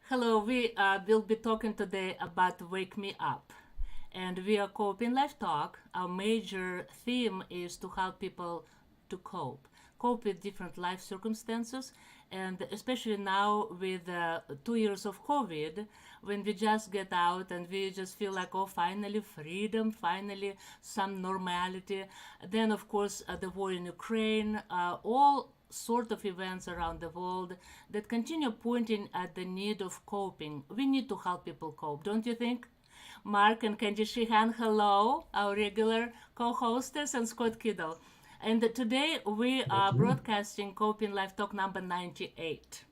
Hello, we will be talking today about Wake Me Up. And we are coping life talk. Our major theme is to help people to cope with different life circumstances. And especially now with 2 years of COVID, when we just get out and we just feel like, oh, finally freedom, finally some normality. Then, of course, the war in Ukraine, all sort of events around the world that continue pointing at the need of coping. We need to help people cope, don't you think? Mark and Candy Sheehan, hello, our regular co-hostess, and Scott Kiddle. And today we Good are afternoon. broadcasting Coping Live Talk number 98.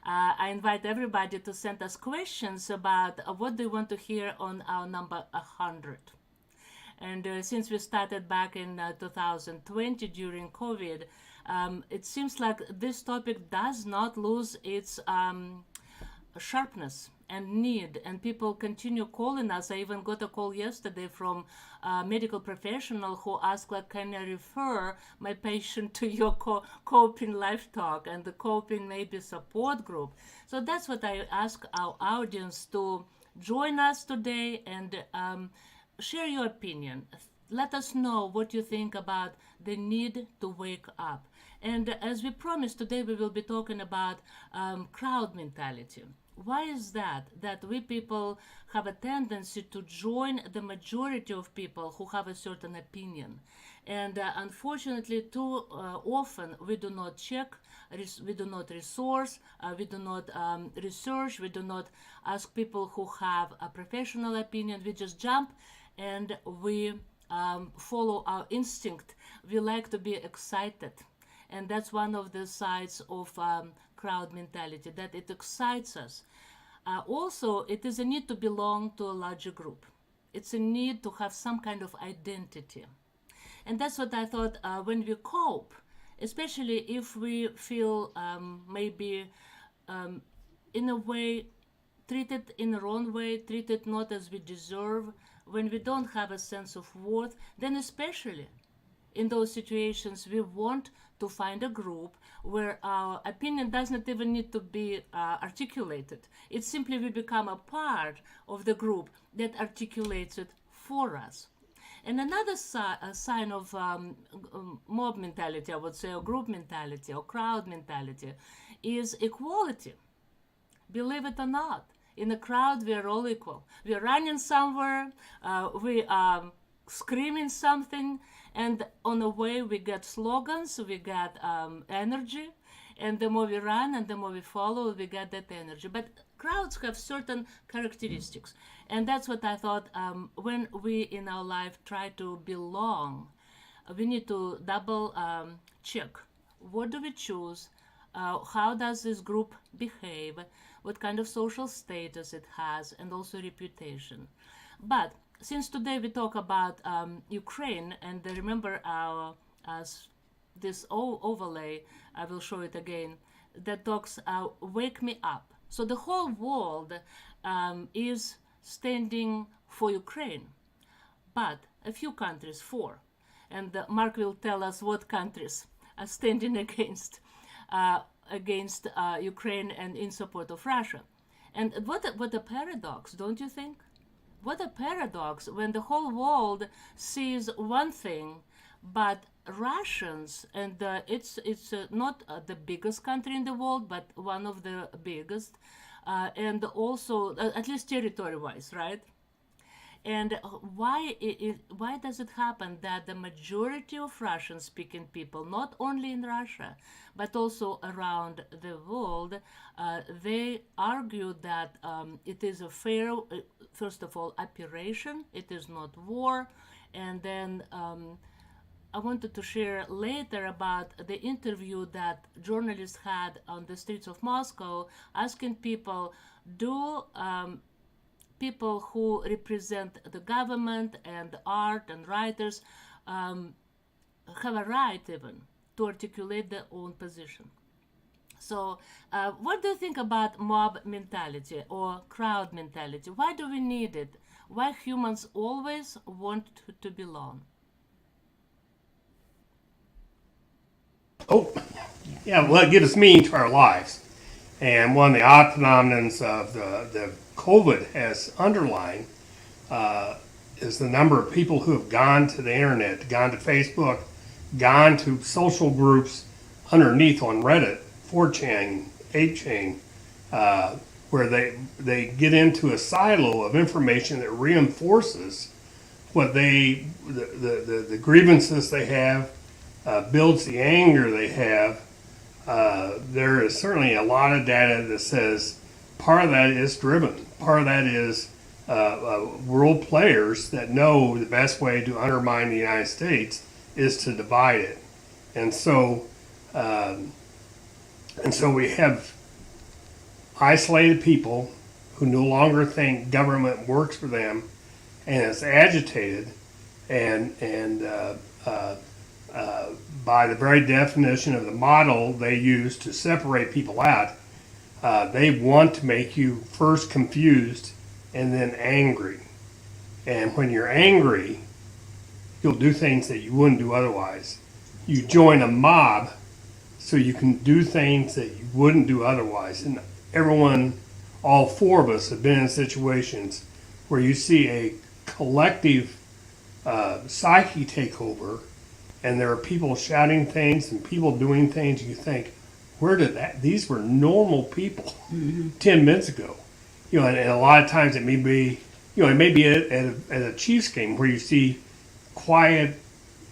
I invite everybody to send us questions about what they want to hear on our number 100. And since we started back in 2020 during COVID, it seems like this topic does not lose its sharpness and need, and people continue calling us. I even got a call yesterday from a medical professional who asked, like, can I refer my patient to your coping life talk and the coping maybe support group. So that's what I ask our audience to join us today and share your opinion. Let us know what you think about the need to wake up. And as we promised, today we will be talking about crowd mentality. Why is that? That we people have a tendency to join the majority of people who have a certain opinion. And unfortunately, too often we do not check, we do not resource, we do not research, we do not ask people who have a professional opinion. We just jump and we follow our instinct. We like to be excited. And that's one of the sides of crowd mentality, that it excites us. Also, it is a need to belong to a larger group. It's a need to have some kind of identity. And that's what I thought when we cope, especially if we feel maybe in a way treated in the wrong way, treated not as we deserve, when we don't have a sense of worth, then especially in those situations, we want to find a group where our opinion does not even need to be articulated. It's simply we become a part of the group that articulates it for us. And another sign of mob mentality, I would say, or group mentality, or crowd mentality, is equality. Believe it or not, in a crowd, we are all equal. We are running somewhere, we are screaming something, and on the way we get slogans, we get energy, and the more we run and the more we follow, we get that energy. But crowds have certain characteristics, and that's what I thought when we in our life try to belong, we need to double check. What do we choose? How does this group behave? What kind of social status it has, and also reputation. But since today we talk about Ukraine, and remember our this overlay, I will show it again, that talks wake me up. So the whole world is standing for Ukraine, but a few countries for, and Mark will tell us what countries are standing against Ukraine and in support of Russia. And what a paradox, don't you think? What a paradox when the whole world sees one thing, but Russians, and it's not the biggest country in the world, but one of the biggest, and also at least territory-wise, right? And why does it happen that the majority of Russian-speaking people, not only in Russia, but also around the world, they argue that it is a fair, first of all, operation, it is not war, and then I wanted to share later about the interview that journalists had on the streets of Moscow, asking people, do people who represent the government and art and writers have a right even to articulate their own position. So, what do you think about mob mentality or crowd mentality? Why do we need it? Why humans always want to belong? Oh, yeah, well, it gives meaning to our lives. And one of the odd phenomenons of the COVID has underlined is the number of people who have gone to the internet, gone to Facebook, gone to social groups underneath on Reddit, 4chan, 8chan, where they get into a silo of information that reinforces what the grievances they have, builds the anger they have. There is certainly a lot of data that says part of that is driven. Part of that is world players that know the best way to undermine the United States is to divide it, and so we have isolated people who no longer think government works for them, and is agitated, and by the very definition of the model they use to separate people out, they want to make you first confused and then angry. And when you're angry, you'll do things that you wouldn't do otherwise. You join a mob so you can do things that you wouldn't do otherwise. And everyone, all four of us, have been in situations where you see a collective psyche take over, and there are people shouting things and people doing things. You think, where did that? These were normal people 10 minutes ago. And a lot of times it may be, it may be at a Chiefs game where you see quiet,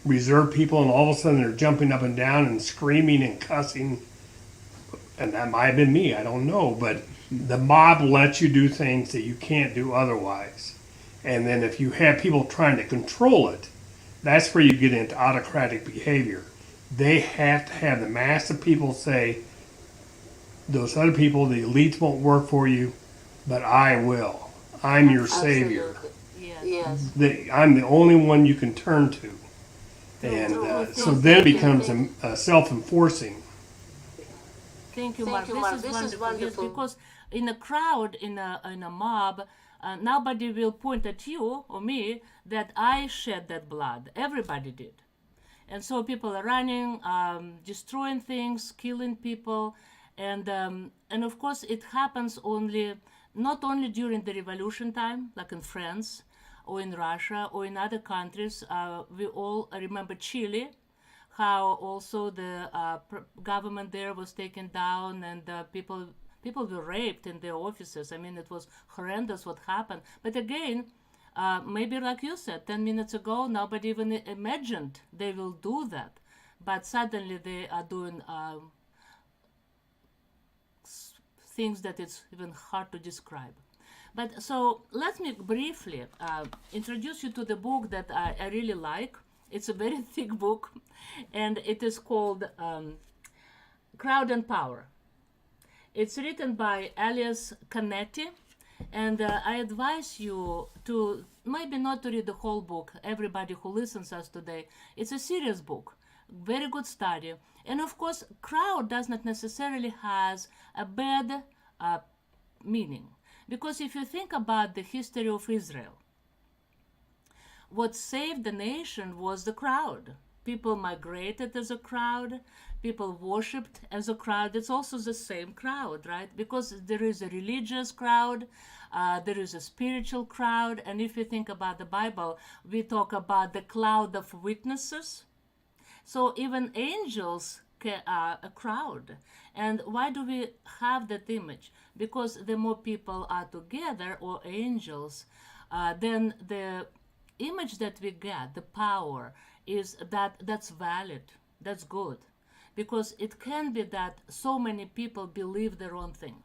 reserved people, and all of a sudden they're jumping up and down and screaming and cussing. And that might have been me, I don't know. But the mob lets you do things that you can't do otherwise. And then if you have people trying to control it, that's where you get into autocratic behavior. They have to have the mass of people say, those other people, the elites won't work for you, but I will. I'm your savior. Yes. I'm the only one you can turn to. And so then it becomes a self-enforcing. Thank you, Mark. This is wonderful. Yes, because in a crowd, in a mob, nobody will point at you or me that I shed that blood. Everybody did. And so people are running, destroying things, killing people. And of course, it happens not only during the revolution time, like in France or in Russia or in other countries. We all remember Chile, how also the government there was taken down, and people were raped in their offices. I mean, it was horrendous what happened. But again, maybe like you said 10 minutes ago, nobody even imagined they will do that. But suddenly they are doing things that it's even hard to describe. But so let me briefly introduce you to the book that I really like. It's a very thick book, and it is called Crowd and Power. It's written by Elias Canetti, and I advise you to maybe not to read the whole book. Everybody who listens us today, it's a serious book, very good study. And of course, crowd does not necessarily has a bad meaning, because if you think about the history of Israel, what saved the nation was the crowd. People migrated as a crowd. People worshipped as a crowd. It's also the same crowd, right? Because there is a religious crowd, there is a spiritual crowd. And if you think about the Bible, we talk about the cloud of witnesses. So even angels are a crowd. And why do we have that image? Because the more people are together, or angels, then the image that we get, the power, is that's valid, that's good. Because it can be that so many people believe their own thing.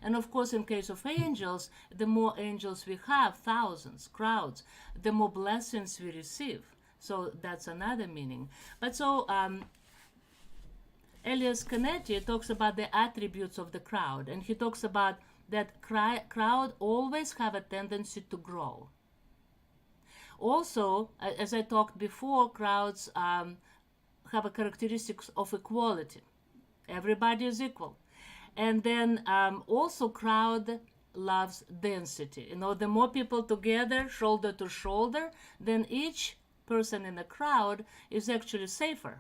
And of course, in case of angels, the more angels we have, thousands, crowds, the more blessings we receive. So that's another meaning. But so Elias Canetti talks about the attributes of the crowd, and he talks about that crowd always have a tendency to grow. Also, as I talked before, crowds have a characteristics of equality. Everybody is equal. And then also crowd loves density. The more people together, shoulder to shoulder, then each person in the crowd is actually safer.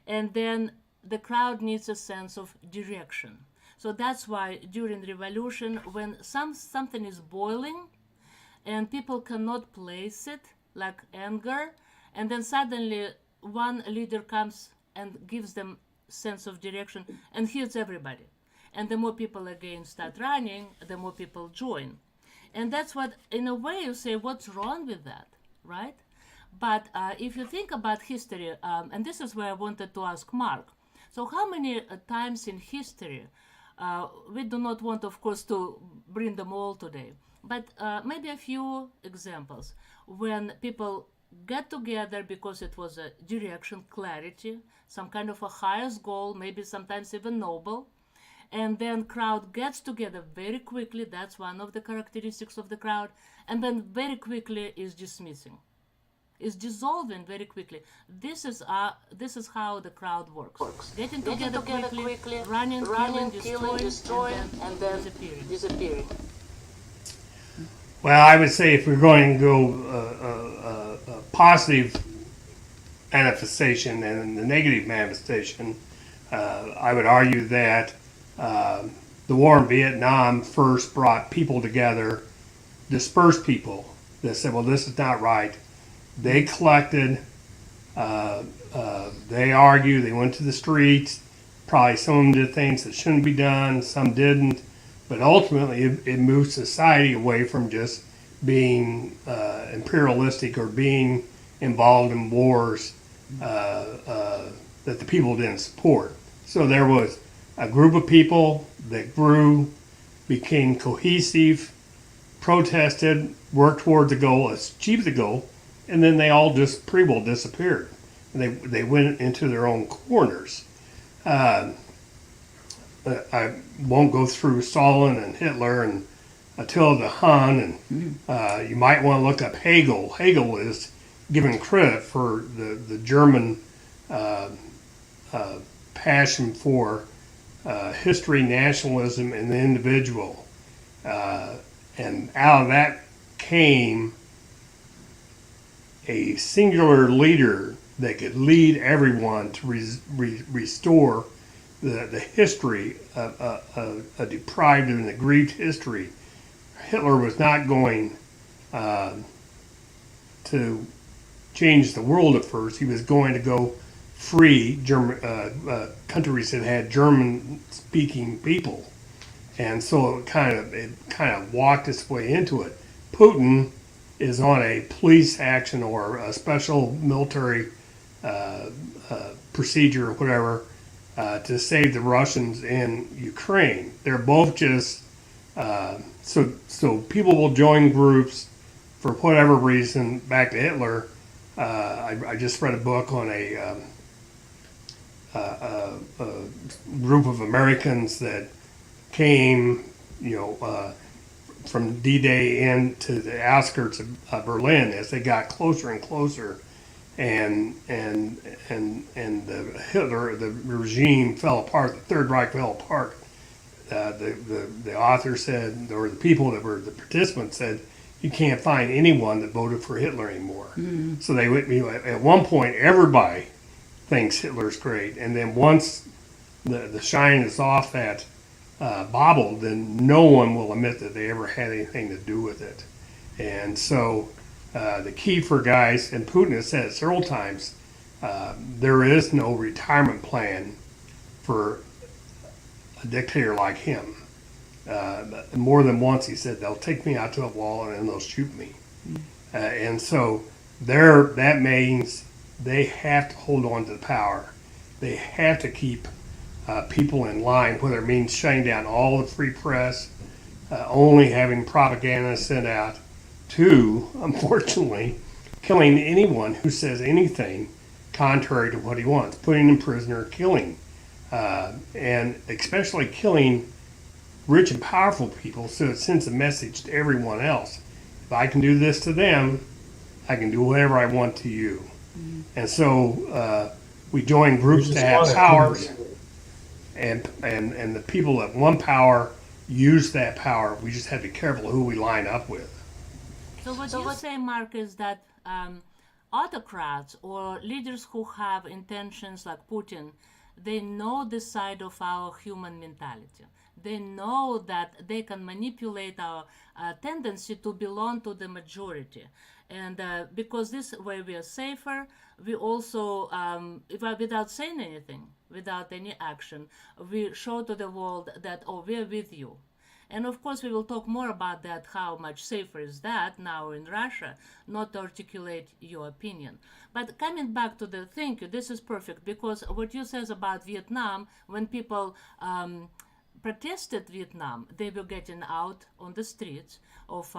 And then the crowd needs a sense of direction. So that's why during revolution, when something is boiling and people cannot place it, like anger, and then suddenly one leader comes and gives them sense of direction and heals everybody. And the more people again start running, the more people join. And that's what, in a way, you say, what's wrong with that, right? But if you think about history, and this is where I wanted to ask Mark, so how many times in history, we do not want, of course, to bring them all today, but maybe a few examples when people get together because it was a direction, clarity, some kind of a highest goal, maybe sometimes even noble, and then crowd gets together very quickly. That's one of the characteristics of the crowd, and then very quickly is dismissing, is dissolving very quickly. This is how the crowd works: getting together quickly, running, killing, destroying, and then disappearing. Well, I would say if we're going to go positive manifestation and the negative manifestation, I would argue that the war in Vietnam first brought people together, dispersed people that said, well, this is not right. They collected, they argued, they went to the streets. Probably some of them did things that shouldn't be done, some didn't. But ultimately, it moved society away from just being imperialistic or being involved in wars that the people didn't support. So there was a group of people that grew, became cohesive, protested, worked towards the goal, achieved the goal, and then they all just pretty well disappeared. They went into their own corners. I won't go through Stalin and Hitler and Attila the Hun, and you might want to look up Hegel. Hegel is given credit for the German passion for history, nationalism, and the individual. And out of that came a singular leader that could lead everyone to restore the history, a deprived and aggrieved history. Hitler was not going to change the world at first. He was going to go free countries that had German-speaking people, and so it kind of walked its way into it. Putin is on a police action or a special military procedure or whatever to save the Russians in Ukraine. They're both just so people will join groups for whatever reason. Back to Hitler, I just read a book on a group of Americans that came, from D-Day into the outskirts of Berlin as they got closer and closer, and the Hitler, the regime fell apart. The Third Reich fell apart. The author said, or the people that were the participants said, you can't find anyone that voted for Hitler anymore. Mm-hmm. So they went. At one point, everybody thinks Hitler's great, and then once the shine is off that bauble, then no one will admit that they ever had anything to do with it. And so the key for guys, and Putin has said it several times, there is no retirement plan for a dictator like him. More than once he said, they'll take me out to a wall and then they'll shoot me. And so that means they have to hold on to the power. They have to keep people in line, whether it means shutting down all the free press, only having propaganda sent out, to, unfortunately, killing anyone who says anything contrary to what he wants, putting in prisoner, killing, and especially killing rich and powerful people, so it sends a message to everyone else. If I can do this to them, I can do whatever I want to you. Mm-hmm. And so we join groups to have powers, and the people that want power use that power. We just have to be careful who we line up with. So what you say, Mark, is that autocrats or leaders who have intentions like Putin, They know the side of our human mentality. They know that they can manipulate our tendency to belong to the majority. And because this way we are safer, we also, without saying anything, without any action, we show to the world that, oh, we're with you. And of course, we will talk more about that, how much safer is that now in Russia, not to articulate your opinion. But coming back to the thank you, this is perfect, because what you says about Vietnam, when people protested Vietnam, they were getting out on the streets of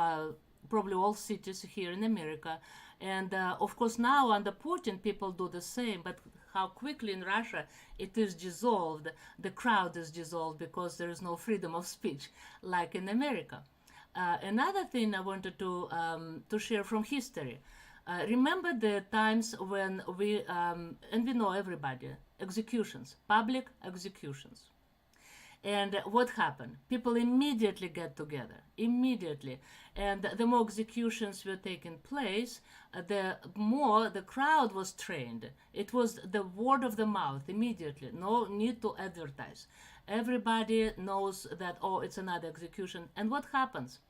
probably all cities here in America. And of course, now under Putin, people do the same. But how quickly in Russia it is dissolved, the crowd is dissolved because there is no freedom of speech like in America. Another thing I wanted to share from history. Remember the times when and we know everybody, executions, public executions. And what happened? People immediately get together, immediately. And the more executions were taking place, the more the crowd was trained. It was the word of the mouth immediately, no need to advertise. Everybody knows that, oh, it's another execution. And what happens?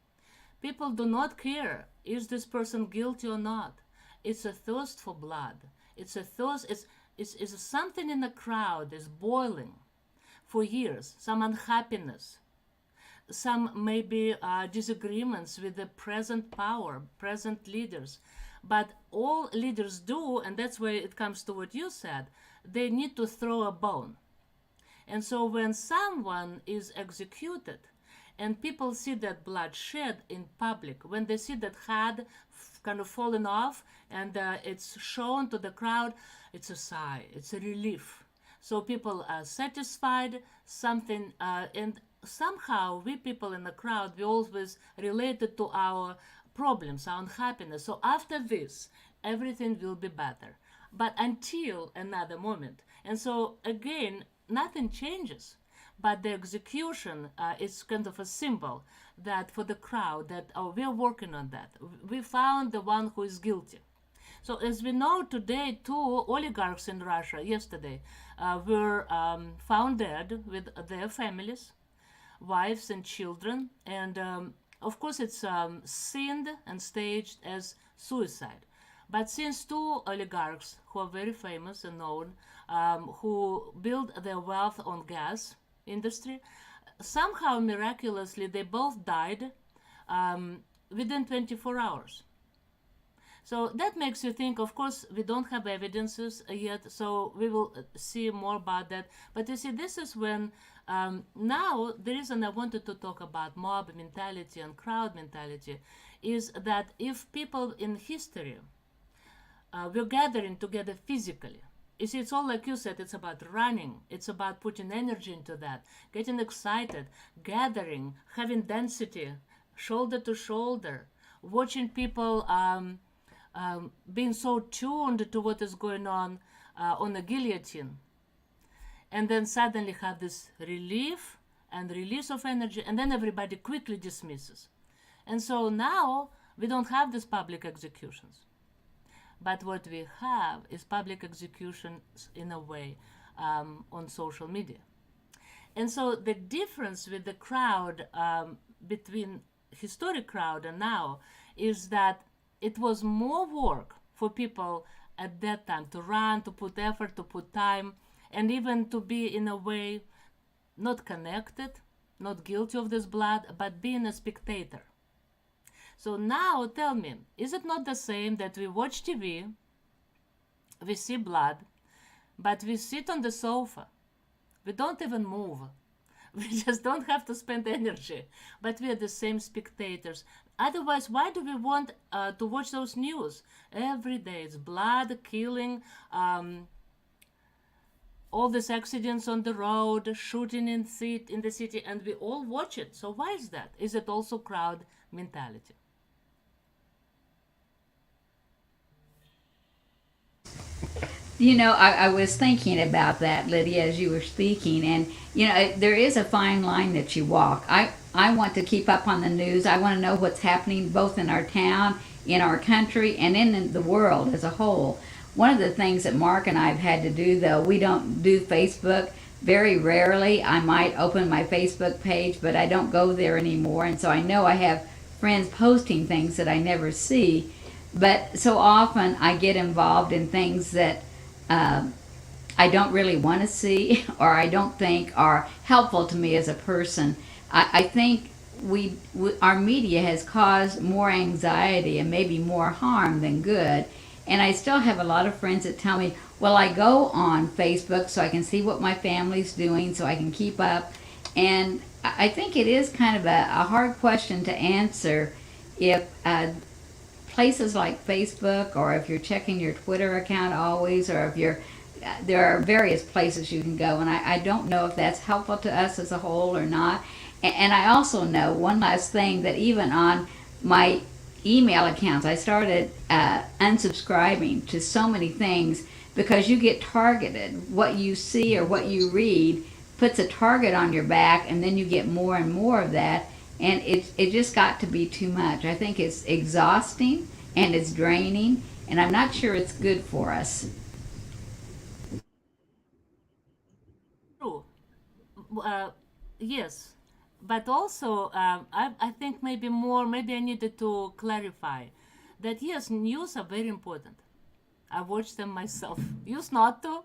People do not care, is this person guilty or not? It's a thirst for blood. It's a thirst, it's something in the crowd is boiling for years, some unhappiness, some maybe disagreements with the present power, present leaders. But all leaders do, and that's where it comes to what you said, they need to throw a bone. And so when someone is executed and people see that blood shed in public, when they see that head kind of fallen off and it's shown to the crowd, it's a sigh, it's a relief. So people are satisfied, something, and somehow we people in the crowd, we always related to our problems, our unhappiness. So after this, everything will be better. But until another moment. And so again, nothing changes. But the execution is kind of a symbol that for the crowd that, oh, we're working on that. We found the one who is guilty. So as we know today, 2 oligarchs in Russia yesterday were found dead with their families, wives and children. And of course, it's seen and staged as suicide. But since 2 oligarchs who are very famous and known, who built their wealth on gas industry, somehow miraculously they both died within 24 hours. So that makes you think, of course, we don't have evidences yet, so we will see more about that. But you see, this is when now the reason I wanted to talk about mob mentality and crowd mentality is that if people in history were gathering together physically, you see, it's all like you said, it's about running, it's about putting energy into that, getting excited, gathering, having density, shoulder to shoulder, watching people being so tuned to what is going on the guillotine. And then suddenly have this relief and release of energy, and then everybody quickly dismisses. And so now we don't have these public executions. But what we have is public executions in a way on social media. And so the difference with the crowd between historic crowd and now is that it was more work for people at that time to run, to put effort, to put time, and even to be in a way not connected, not guilty of this blood, but being a spectator. So now tell me, is it not the same that we watch TV, we see blood, but we sit on the sofa, we don't even move, we just don't have to spend energy, but we are the same spectators. Otherwise, why do we want to watch those news? Every day it's blood, killing, all these accidents on the road, shooting in the city, and we all watch it. So why is that? Is it also crowd mentality? You know, I was thinking about that, Lydia, as you were speaking, and you know, there is a fine line that you walk. I want to keep up on the news. I want to know what's happening both in our town, in our country, and in the world as a whole. One of the things that Mark and I have had to do, though, we don't do Facebook. Very rarely, I might open my Facebook page, but I don't go there anymore. And so I know I have friends posting things that I never see. But so often I get involved in things that I don't really want to see or I don't think are helpful to me as a person. I think our media has caused more anxiety and maybe more harm than good. And I still have a lot of friends that tell me, well, I go on Facebook so I can see what my family's doing, so I can keep up. And I think it is kind of a hard question to answer if places like Facebook, or if you're checking your Twitter account always, or if you're there are various places you can go, and I don't know if that's helpful to us as a whole or not. And I also know one last thing, that even on my email accounts, I started unsubscribing to so many things because you get targeted. What you see or what you read puts a target on your back, and then you get more and more of that, and it just got to be too much. I think it's exhausting and it's draining, and I'm not sure it's good for us. True. Uh, yes, but also I think maybe I needed to clarify that yes, news are very important. I watch them myself. Used not to,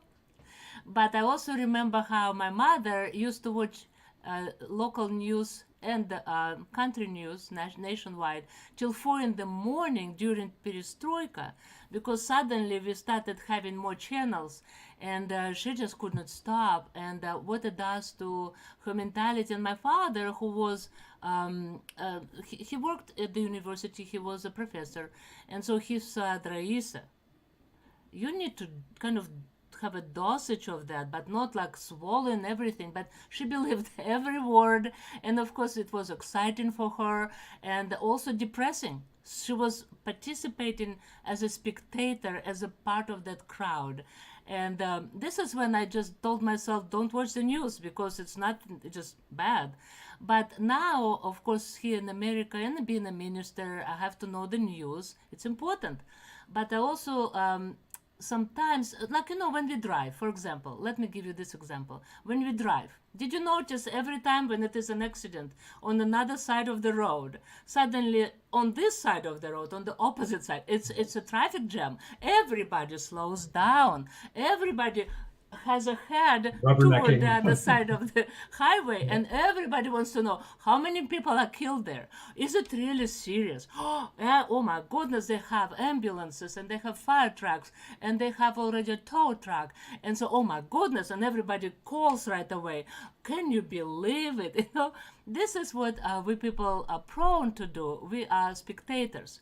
but I also remember how my mother used to watch local news and country news nationwide till 4 in the morning during perestroika, because suddenly we started having more channels, and she just could not stop. And what it does to her mentality. And my father, who was he worked at the university, he was a professor, and so he said, Raisa, you need to kind of have a dosage of that, but not like swallowing everything. But she believed every word, and of course it was exciting for her and also depressing. She was participating as a spectator, as a part of that crowd. And this is when I just told myself, don't watch the news, because it's not just bad. But now, of course, here in America, and being a minister, I have to know the news. It's important. But I also sometimes, like, when we drive, for example, let me give you this example. When we drive, did you notice every time when it is an accident on another side of the road, suddenly on this side of the road, on the opposite side, it's a traffic jam. Everybody slows down. Everybody has a head toward the other side of the highway, and everybody wants to know how many people are killed there. Is it really serious? Oh my goodness, they have ambulances and they have fire trucks and they have already a tow truck, and so, oh my goodness, and everybody calls right away. Can you believe it? This is what we people are prone to do. We are spectators.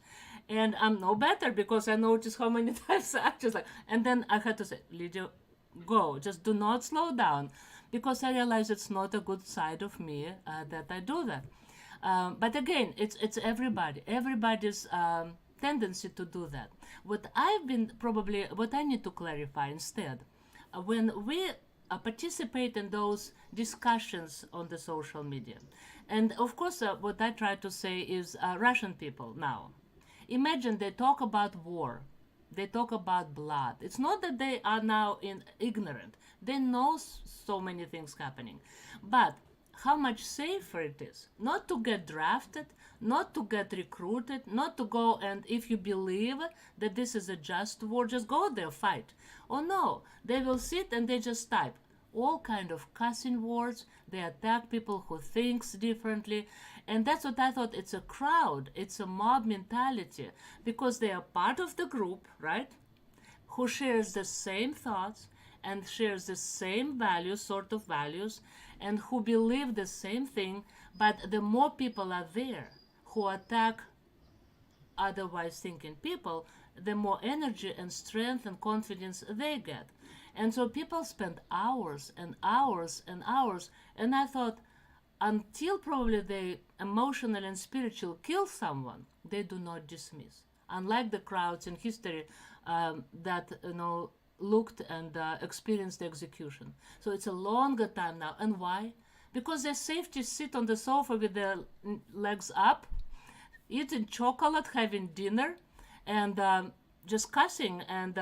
And I'm no better, because I notice how many times I just like, and then I had to say, Lydia, go, just do not slow down, because I realize it's not a good side of me that I do that. But again, it's everybody's tendency to do that. What I need to clarify instead, when we participate in those discussions on the social media, and of course, what I try to say is Russian people now. Imagine they talk about war, they talk about blood. It's not that they are now ignorant. They know so many things happening. But how much safer it is not to get drafted, not to get recruited, not to go, and if you believe that this is a just war, just go there, fight. Oh no, they will sit and they just type all kind of cussing words. They attack people who thinks differently. And that's what I thought. It's a crowd. It's a mob mentality, because they are part of the group, right? Who shares the same thoughts and shares the same values, sort of values, and who believe the same thing. But the more people are there who attack otherwise thinking people, the more energy and strength and confidence they get. And so people spend hours and hours and hours. And I thought, until probably they emotional and spiritual kill someone, they do not dismiss. Unlike the crowds in history that looked and experienced the execution. So it's a longer time now. And why? Because they're safe to sit on the sofa with their legs up, eating chocolate, having dinner, and just cussing and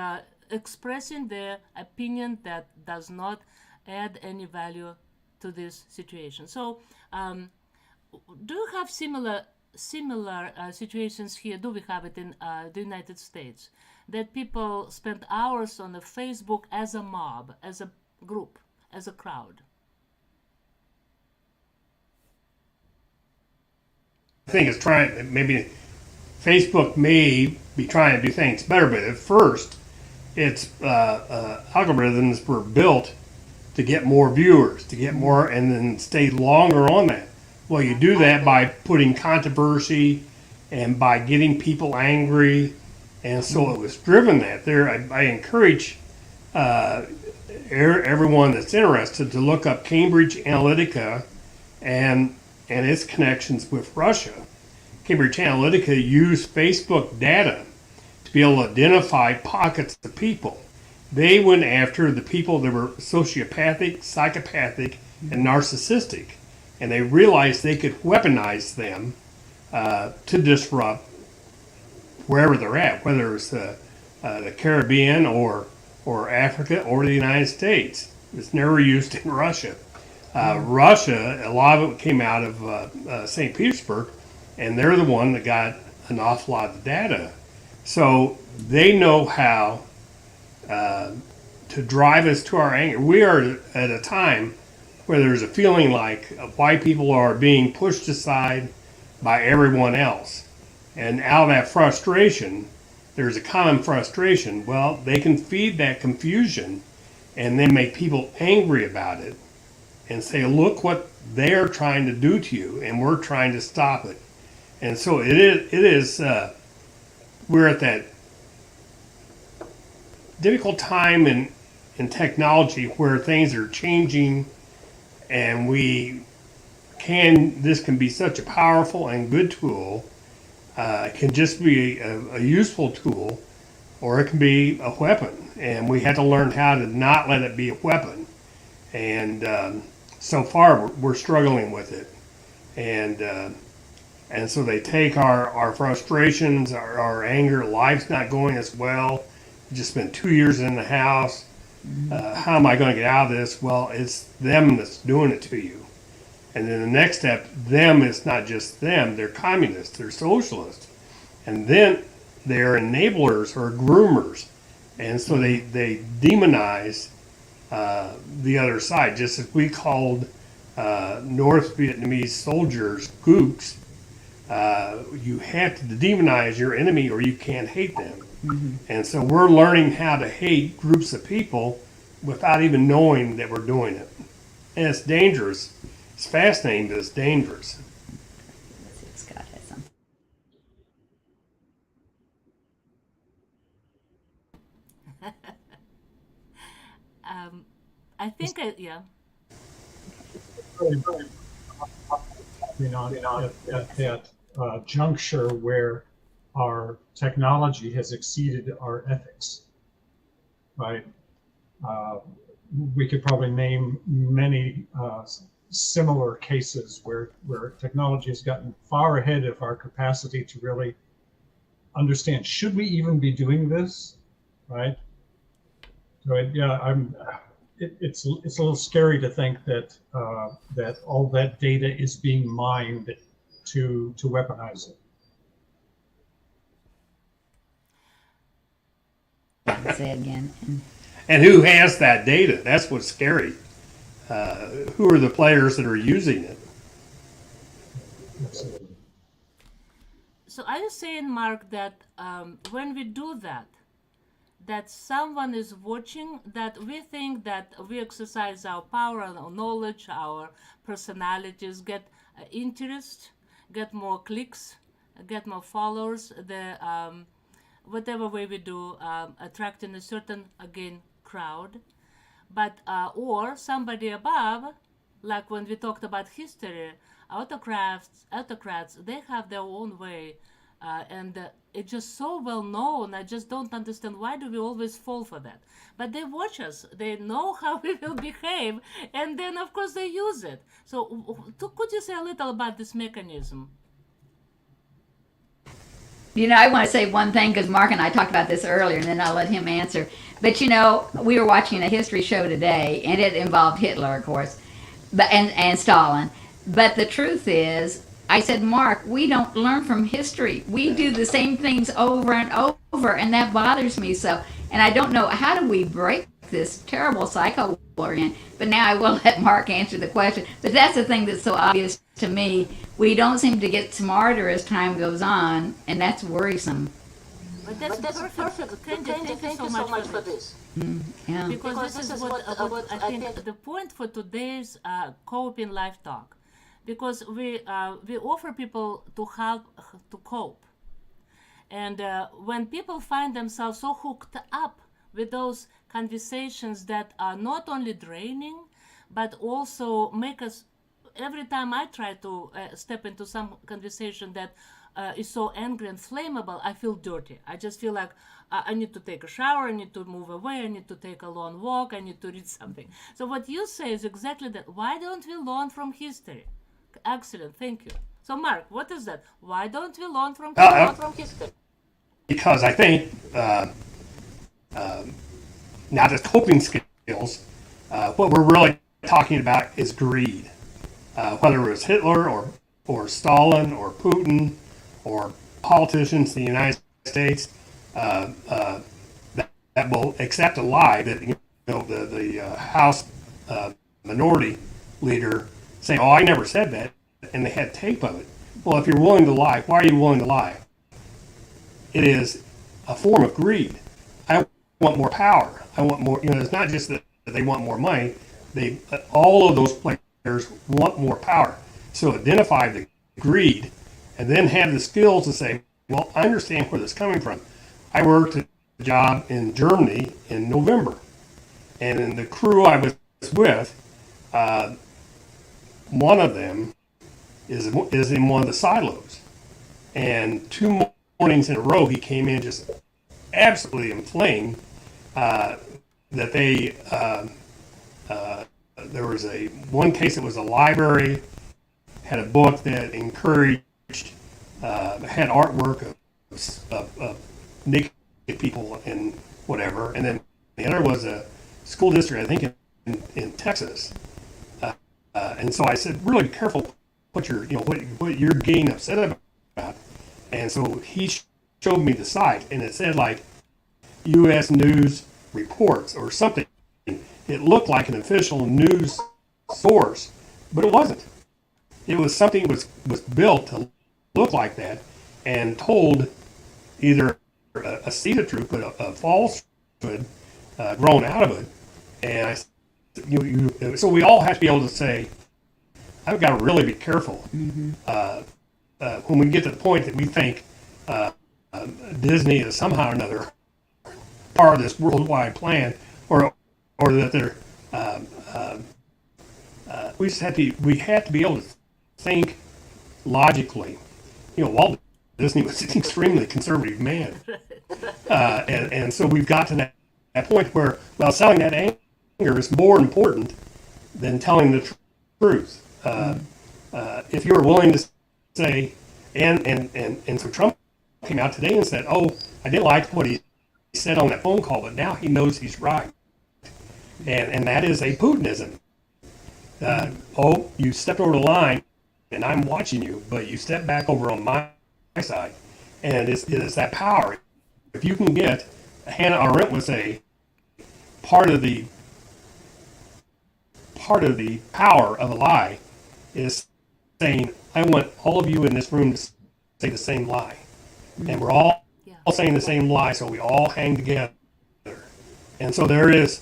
expressing their opinion that does not add any value to this situation. So, do you have similar situations here? Do we have it in the United States that people spend hours on the Facebook as a mob, as a group, as a crowd? I think it's trying, maybe Facebook may be trying to do things better, but at first, its algorithms were built to get more viewers, to get more, and then stay longer on that. Well, you do that by putting controversy and by getting people angry, and so it was driven that. There, I encourage everyone that's interested to look up Cambridge Analytica and its connections with Russia. Cambridge Analytica used Facebook data to be able to identify pockets of people. They went after the people that were sociopathic, psychopathic, and narcissistic, and they realized they could weaponize them to disrupt wherever they're at, whether it's the Caribbean or Africa or the United States. It's never used in Russia. Russia, a lot of it came out of St. Petersburg, and they're the one that got an awful lot of data. So they know how to drive us to our anger. We are at a time where there's a feeling like white people are being pushed aside by everyone else. And out of that frustration, there's a common frustration. Well, they can feed that confusion and then make people angry about it and say, look what they're trying to do to you, and we're trying to stop it. And so it is we're at that difficult time in technology where things are changing, and this can be such a powerful and good tool. It can just be a useful tool, or it can be a weapon, and we have to learn how to not let it be a weapon. And so far we're struggling with it, and so they take our frustrations, our anger. Life's not going as well. I've just spent 2 years in the house. How am I going to get out of this? Well, it's them that's doing it to you. And then the next step, them is not just them. They're communists. They're socialists. And then they're enablers or groomers. And so they demonize the other side. Just as we called North Vietnamese soldiers gooks, you have to demonize your enemy or you can't hate them. Mm-hmm. And so we're learning how to hate groups of people without even knowing that we're doing it. And it's dangerous. It's fascinating, but it's dangerous. Let's see if Scott has some. I think, yeah. At that juncture where our technology has exceeded our ethics, right? We could probably name many similar cases where technology has gotten far ahead of our capacity to really understand, should we even be doing this, right? So it's a little scary to think that that all that data is being mined to weaponize it. Say it again. And who has that data? That's what's scary. Who are the players that are using it? Absolutely. So are you saying, Mark, that when we do that someone is watching, that we think that we exercise our power, our knowledge, our personalities, get interest, get more clicks, get more followers, whatever way we do, attracting a certain, again, crowd. But, or somebody above, like when we talked about history, autocrats, they have their own way. And it's just so well known. I just don't understand, why do we always fall for that? But they watch us. They know how we will behave. And then, of course, they use it. So could you say a little about this mechanism? I want to say one thing because Mark and I talked about this earlier, and then I'll let him answer. But we were watching a history show today, and it involved Hitler, of course, but and Stalin. But the truth is, I said, Mark, we don't learn from history. We do the same things over and over, and that bothers me so. And I don't know, how do we break this terrible cycle we're in? But now I will let Mark answer the question. But that's the thing that's so obvious to me. We don't seem to get smarter as time goes on, and that's worrisome. But that's perfect. Candy, thank you so much for this. Yeah. Because this is what I think the point for today's coping life talk. Because we offer people to help to cope. And when people find themselves so hooked up with those conversations that are not only draining, but also make us, every time I try to step into some conversation that is so angry and flammable, I feel dirty. I just feel like I need to take a shower, I need to move away, I need to take a long walk, I need to read something. So what you say is exactly that. Why don't we learn from history? Excellent, thank you. So Mark, what is that? Why don't we learn from history? Because I think not just coping skills, what we're really talking about is greed. Whether it was Hitler or Stalin or Putin or politicians in the United States that will accept a lie that the House minority leader saying, "Oh, I never said that," and they had tape of it. Well, if you're willing to lie, why are you willing to lie? It is a form of greed. I want more power. I want more. It's not just that they want more money. All of those players want more power. So identify the greed, and then have the skills to say, "Well, I understand where this is coming from. I worked a job in Germany in November, and in the crew I was with, one of them is in one of the silos, and 2 mornings in a row he came in just absolutely inflamed that they there was one case that was a library had a book that encouraged had artwork of naked people and whatever, and then the other was a school district, I think in Texas. And so I said, really be careful what you're getting upset about. And so he showed me the site, and it said like U.S. News Reports or something. It looked like an official news source, but it wasn't. It was something that was built to look like that and told either a seed of truth, but a falsehood grown out of it. And so we all have to be able to say, I've got to really be careful when we get to the point that we think Disney is somehow or another part of this worldwide plan, or that they're we have to be able to think logically. Walt Disney was an extremely conservative man, and so we've got to that point where, well, selling that anger is more important than telling the truth. If you're willing to say, and so Trump came out today and said, "Oh, I didn't like what he said on that phone call, but now he knows he's right," and that is a Putinism. Oh, you stepped over the line, and I'm watching you, but you stepped back over on my side, and it's that power. If you can get, Hannah Arendt would say, part of the power of a lie is saying, I want all of you in this room to say the same lie, and we're all saying the same lie, so we all hang together. And so there is,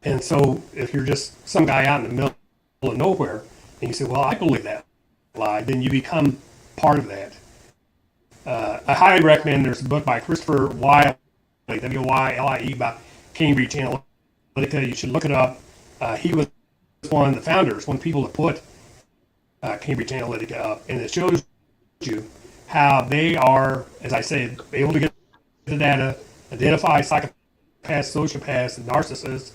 and so if you're just some guy out in the middle of nowhere, and you say, well, I believe that lie, then you become part of that. I highly recommend, there's a book by Christopher Wiley, W-Y-L-I-E, about Cambridge Analytica. You should look it up. He was one of the founders, one of the people that put Cambridge Analytica up, and it shows you how they are, as I said, able to get the data, identify psychopaths, sociopaths, and narcissists,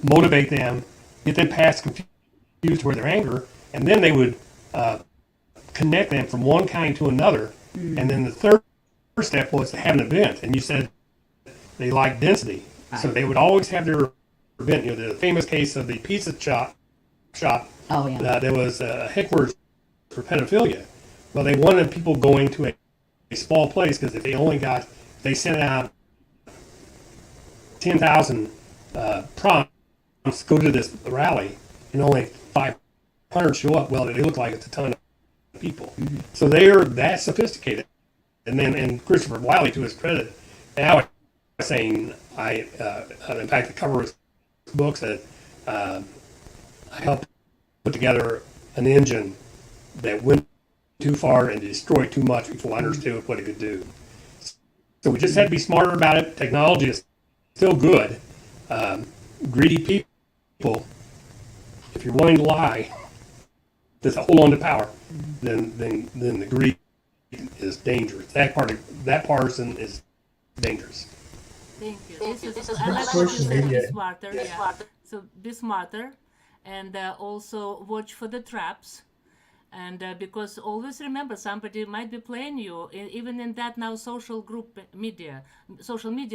motivate them, get them past confused where their anger, and then they would connect them from one kind to another And then the third step was to have an event. And you said they like density. So they would always have their event. You know, the famous case of the pizza shop Oh, yeah. there was headquarters for pedophilia. Well, they wanted people going to a small place because if they sent out 10,000 prompts to go to this rally and only 500 show up. Well, they look like it's a ton of people. So they are that sophisticated. And Christopher Wiley, to his credit, now is saying, in fact, the cover of his book said, I helped put together an engine that went too far and destroyed too much before I understood what it could do. So we just had to be smarter about it. Technology is still good. Greedy people, if you're willing to lie, to hold on to power, then the greed is dangerous. That partisan is dangerous. Thank you. I like what you Social said, media. be smarter. Yeah. So be smarter, and also watch for the traps. And because always remember, somebody might be playing you, even in that now social media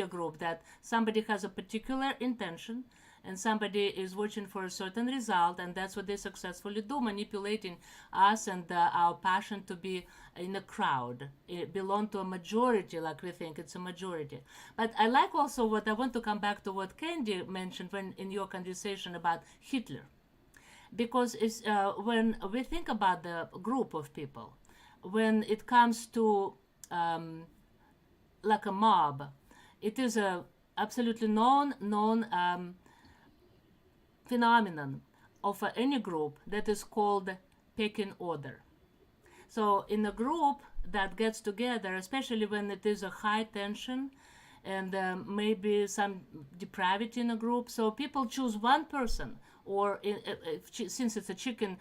group, that somebody has a particular intention and somebody is watching for a certain result, and that's what they successfully do, manipulating us and our passion to be in a crowd, belong to a majority, like we think it's a majority. But I like also what I want to come back to what Candy mentioned when in your conversation about Hitler, because it's, when we think about the group of people, when it comes to like a mob, it is a absolutely known phenomenon of any group that is called pecking order. So in a group that gets together, especially when it is a high tension and maybe some depravity in a group, so people choose one person, or since it's a chicken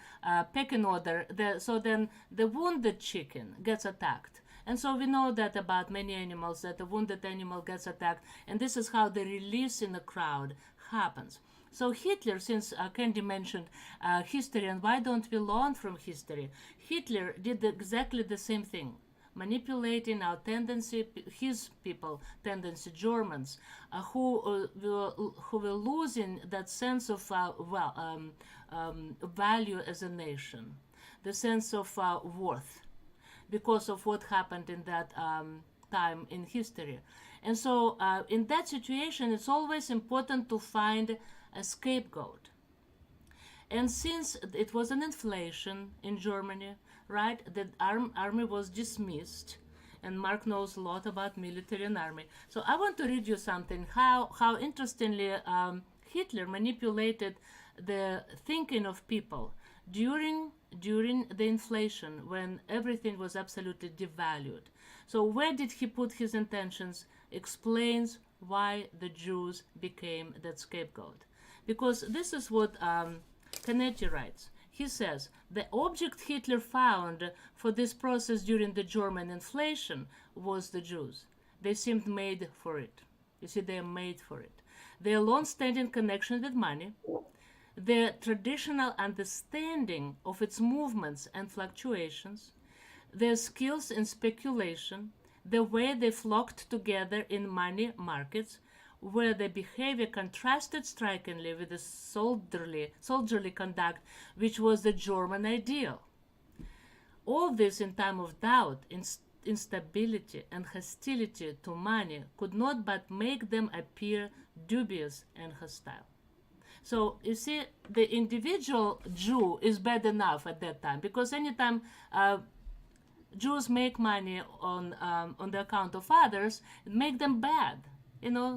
pecking order, so then the wounded chicken gets attacked. And so we know that about many animals, that the wounded animal gets attacked, and this is how the release in a crowd happens. So Hitler, since Candy mentioned history, and why don't we learn from history? Hitler did exactly the same thing, manipulating our tendency, his people, tendency, Germans, who were losing that sense of value as a nation, the sense of worth, because of what happened in that time in history. And so in that situation, it's always important to find a scapegoat. And since it was an inflation in Germany, right, the army was dismissed, and Mark knows a lot about military and army. So I want to read you something, how interestingly Hitler manipulated the thinking of people during the inflation, when everything was absolutely devalued. So where did he put his intentions? Explains why the Jews became that scapegoat. Because this is what Canetti writes. He says, the object Hitler found for this process during the German inflation was the Jews. They seemed made for it. You see, they are made for it. Their long-standing connection with money, their traditional understanding of its movements and fluctuations, their skills in speculation, the way they flocked together in money markets, where their behavior contrasted strikingly with the soldierly conduct which was the German ideal. All this in time of doubt, instability, and hostility to money could not but make them appear dubious and hostile. So you see, the individual Jew is bad enough at that time, because anytime Jews make money on the account of others, it make them bad.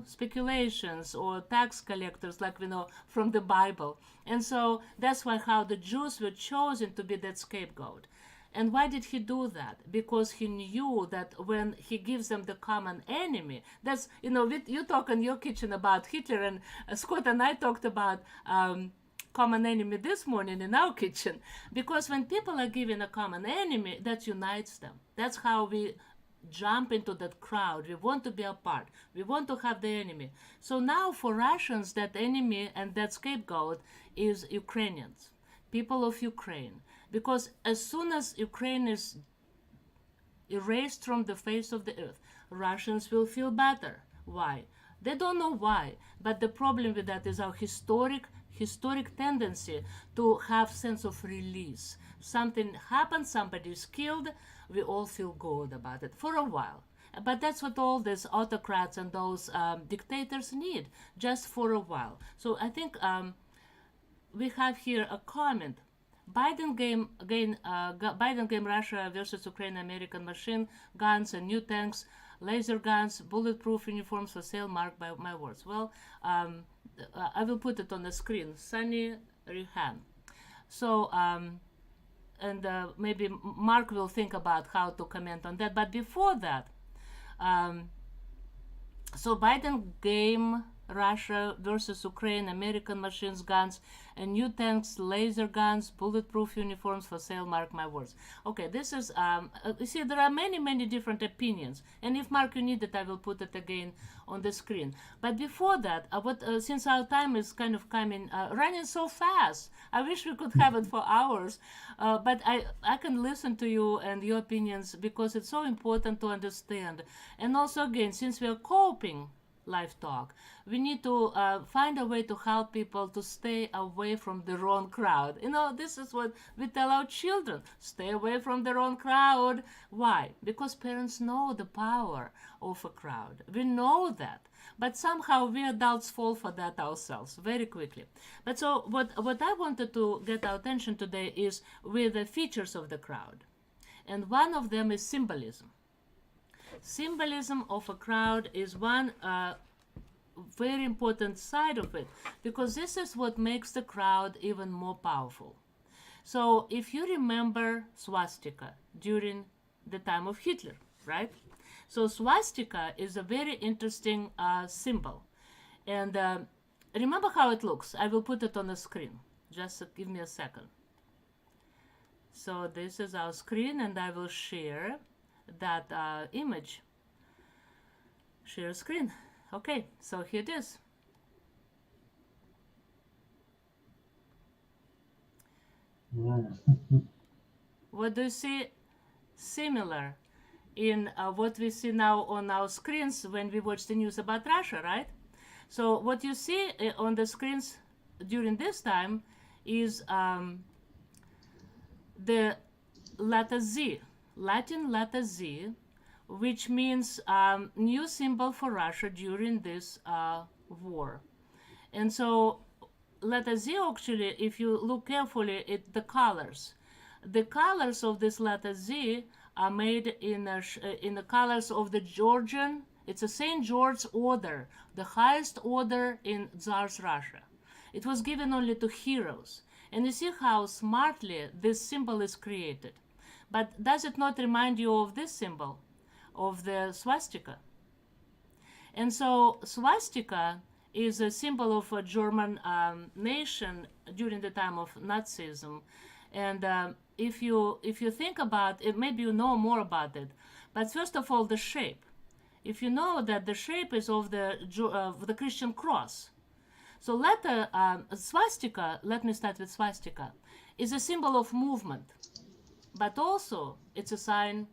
Speculations or tax collectors, like we know from the Bible. And so that's why how the Jews were chosen to be that scapegoat. And why did he do that? Because he knew that when he gives them the common enemy, that's, you talk in your kitchen about Hitler, and Scott and I talked about common enemy this morning in our kitchen. Because when people are given a common enemy, that unites them. That's how we jump into that crowd. We want to be a part. We want to have the enemy. So now for Russians, that enemy and that scapegoat is Ukrainians, people of Ukraine. Because as soon as Ukraine is erased from the face of the earth, Russians will feel better. Why? They don't know why, but the problem with that is our historic tendency to have sense of release. Something happens, somebody is killed, we all feel good about it for a while. But that's what all these autocrats and those dictators need, just for a while. So I think we have here a comment. Biden game Russia versus Ukraine American machine guns and new tanks, laser guns, bulletproof uniforms for sale, marked by my words. Well, I will put it on the screen. Sunny Rihan. So, and maybe Mark will think about how to comment on that. But before that, so Biden game Russia versus Ukraine, American machines, guns, and new tanks, laser guns, bulletproof uniforms for sale, mark my words. Okay, this is, you see, there are many different opinions. And if, Mark, you need it, I will put it again on the screen. But before that, since our time is kind of running so fast, I wish we could have it for hours. But I can listen to you and your opinions because it's so important to understand. And also, again, since we are coping live talk, we need to find a way to help people to stay away from the wrong crowd. You know, this is what we tell our children: stay away from the wrong crowd. Why? Because parents know the power of a crowd. We know that, but somehow we adults fall for that ourselves very quickly. But so what I wanted to get our attention today is with the features of the crowd, and one of them is symbolism. Symbolism of a crowd is one very important side of it, because this is what makes the crowd even more powerful. So if you remember swastika during the time of Hitler, right? So swastika is a very interesting symbol. And remember how it looks. I will put it on the screen. Just give me a second. So this is our screen, and I will share that image. Share screen. Okay, so here it is. What do you see similar in what we see now on our screens when we watch the news about Russia, right? So what you see on the screens during this time is the letter Z, Latin letter Z, which means new symbol for Russia during this war. And so letter Z, actually, if you look carefully at the colors of this letter Z are made in the colors of the Georgian. It's a St. George's order, the highest order in Tsar's Russia. It was given only to heroes. And you see how smartly this symbol is created. But does it not remind you of this symbol, of the swastika? And so swastika is a symbol of a German nation during the time of Nazism. And if you think about it, maybe you know more about it. But first of all, the shape. If you know that the shape is of the Christian cross. So swastika, let me start with swastika, is a symbol of movement. But also, it's a sign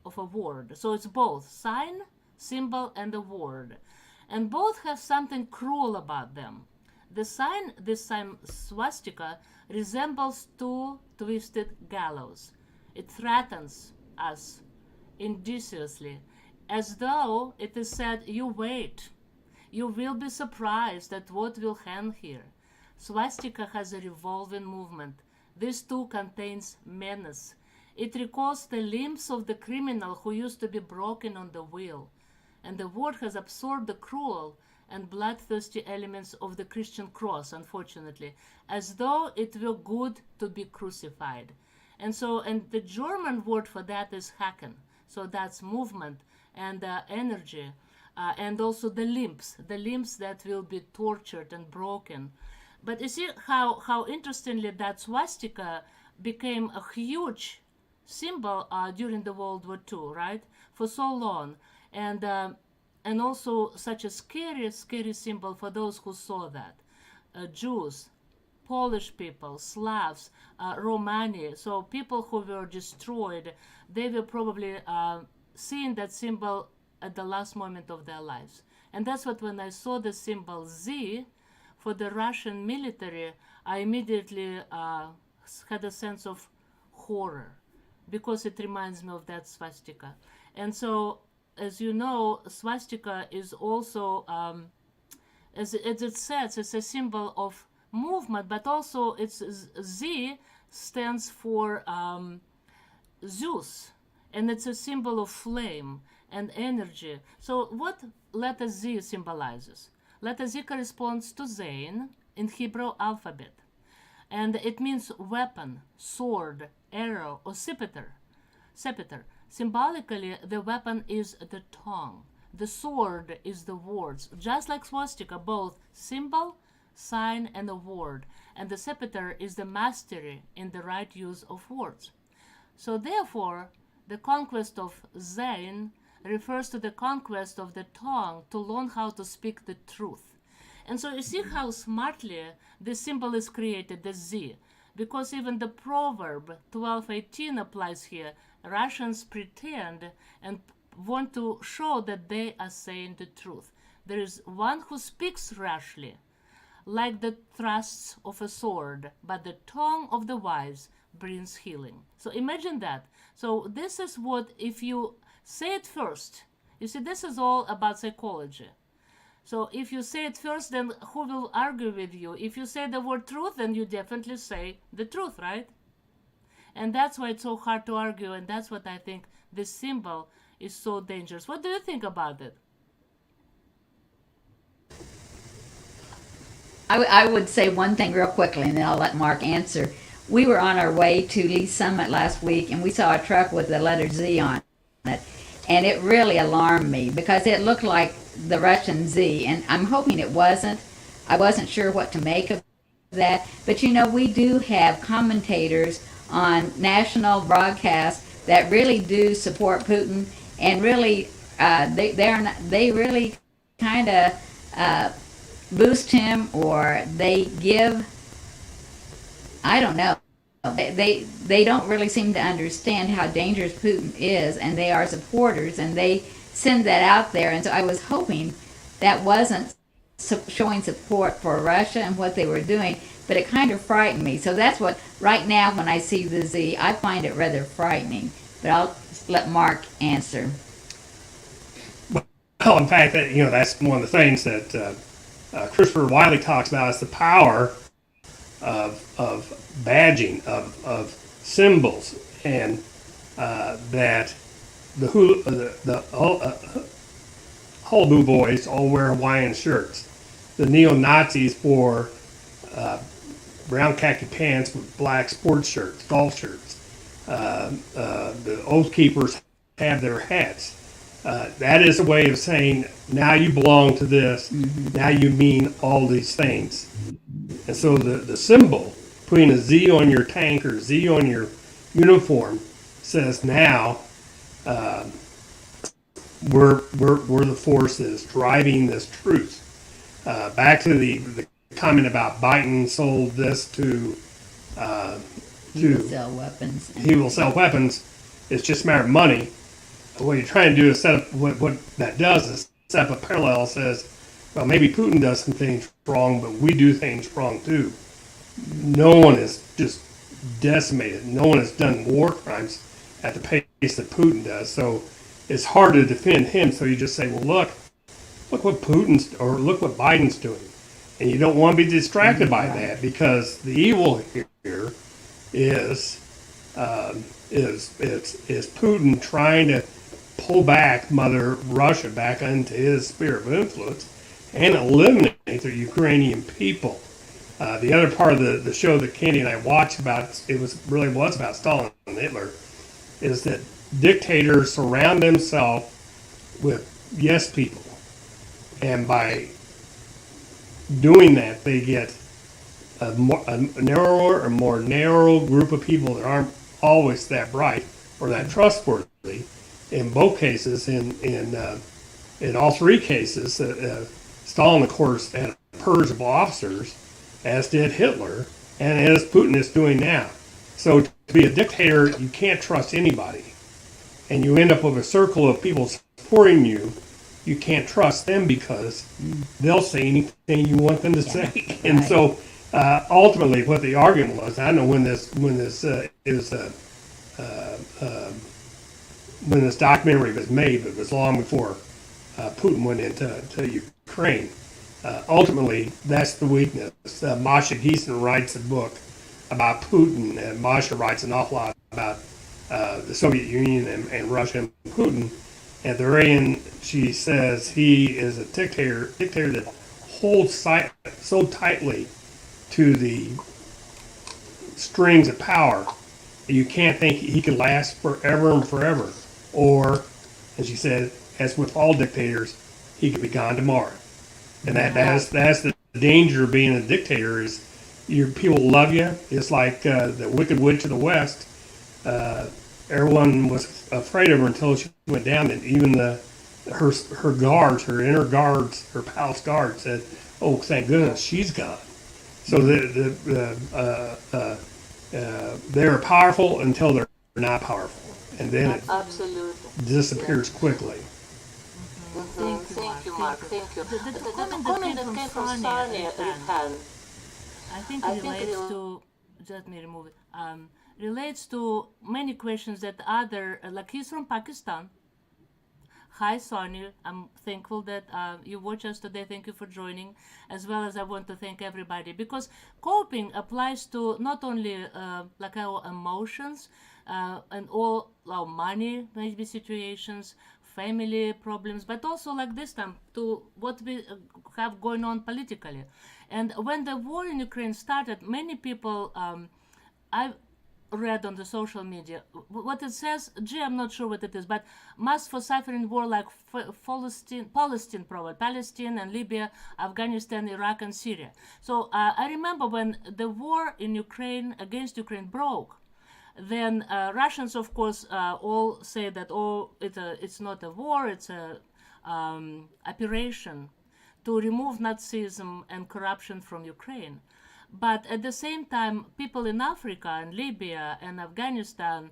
of a word. So it's both sign, symbol, and a word. And both have something cruel about them. This sign swastika resembles two twisted gallows. It threatens us insidiously, as though it is said, you wait. You will be surprised at what will hang here. Swastika has a revolving movement. This too contains menace. It recalls the limbs of the criminal who used to be broken on the wheel. And the word has absorbed the cruel and bloodthirsty elements of the Christian cross, unfortunately, as though it were good to be crucified. And the German word for that is hacken. So that's movement and energy, and also the limbs that will be tortured and broken. But you see how interestingly that swastika became a huge symbol during the World War II, right? For so long. And also such a scary symbol for those who saw that. Jews, Polish people, Slavs, Romani, so people who were destroyed, they were probably seeing that symbol at the last moment of their lives. And that's what, when I saw the symbol Z for the Russian military, I immediately had a sense of horror, because it reminds me of that swastika. And so, as you know, swastika is also, as it says, it's a symbol of movement, but also it's Z stands for Zeus, and it's a symbol of flame and energy. So what letter Z symbolizes? Letter Z corresponds to Zain in Hebrew alphabet, and it means weapon, sword, arrow, or scepter. Symbolically, the weapon is the tongue. The sword is the words, just like swastika, both symbol, sign, and a word. And the scepter is the mastery in the right use of words. So therefore, the conquest of Zain refers to the conquest of the tongue to learn how to speak the truth. And so you see how smartly this symbol is created, the Z, because even the proverb 12:18 applies here. Russians pretend and want to show that they are saying the truth. There is one who speaks rashly, like the thrusts of a sword, but the tongue of the wise brings healing. So imagine that. So this is what, if you say it first, you see, this is all about psychology. So if you say it first, then who will argue with you? If you say the word truth, then you definitely say the truth, right? And that's why it's so hard to argue, and that's what I think this symbol is so dangerous. What do you think about it? I would say one thing real quickly, and then I'll let Mark answer. We were on our way to Lee's Summit last week, and we saw a truck with the letter Z on it, and it really alarmed me because it looked like the Russian Z, and I'm hoping it wasn't. I wasn't sure what to make of that, but you know, we do have commentators on national broadcasts that really do support Putin, and really they really kind of boost him, or they give, I don't know, they don't really seem to understand how dangerous Putin is, and they are supporters, and they send that out there. And so I was hoping that wasn't showing support for Russia and what they were doing, but it kind of frightened me. So that's what, right now when I see the Z, I find it rather frightening. But I'll let Mark answer. Well, in fact, that's one of the things that Christopher Wiley talks about, is the power of badging, of symbols, and that the Hullabaloo boys all wear Hawaiian shirts. The neo-Nazis wore brown khaki pants with black sports shirts, golf shirts. The Oath Keepers have their hats. That is a way of saying, now you belong to this, now you mean all these things. And so the symbol, putting a Z on your tank or Z on your uniform, says now we're the forces driving this truth. Back to the comment about Biden sold this to He will sell weapons. He will sell weapons. It's just a matter of money. What you're trying to do is set up, what that does is set up a parallel. Says, well, maybe Putin does some things wrong, but we do things wrong too. No one is just decimated. No one has done war crimes at the pace that Putin does. So it's hard to defend him. So you just say, well, look what look what Biden's doing. And you don't want to be distracted by that, because the evil here is Putin trying to pull back Mother Russia back into his sphere of influence and eliminate the Ukrainian people. The other part of the show that Candy and I watched about, it was about Stalin and Hitler, is that dictators surround themselves with yes people, and by doing that, they get a narrower or more narrow group of people that aren't always that bright or that trustworthy. In both cases, in all three cases, Stalin, of course, had a purge of officers, as did Hitler, and as Putin is doing now. So to be a dictator, you can't trust anybody, and you end up with a circle of people supporting you. You can't trust them because they'll say anything you want them to say, and right. so ultimately, what the argument was, I don't know when this when this documentary was made, but it was long before Putin went into Ukraine. Ultimately, that's the weakness. Masha Geisen writes a book about Putin, and Masha writes an awful lot about the Soviet Union and Russia and Putin. At the very end, she says he is a dictator that holds so tightly to the strings of power that you can't think he could last forever and forever. Or, as she said, as with all dictators, he could be gone tomorrow. And that's the danger of being a dictator is your people love you. It's like the Wicked Witch of the West. Everyone was afraid of her until she went down, and even her guards, her inner guards, her palace guards said, "Oh, thank goodness she's gone." So they're powerful until they're not powerful, and then it Absolutely. disappears quickly. Thank you, Mark. Thank you. The comment comment that came from Sonia Sonia Rihan, Rihan. I think I think relates it- to, let me remove it, relates to many questions that other, like he's from Pakistan. Hi, Sonia. I'm thankful that you watch us today. Thank you for joining, as well as I want to thank everybody because coping applies to not only like our emotions and all our money, maybe situations, family problems, but also like this time to what we have going on politically. And when the war in Ukraine started, many people, I read on the social media what it says. Gee, I'm not sure what it is, but mass for suffering war like Palestine, probably Palestine and Libya, Afghanistan, Iraq, and Syria. So I remember when the war in Ukraine against Ukraine broke. Then Russians, of course, all say that it's not a war; it's a operation to remove Nazism and corruption from Ukraine. But at the same time, people in Africa and Libya and Afghanistan,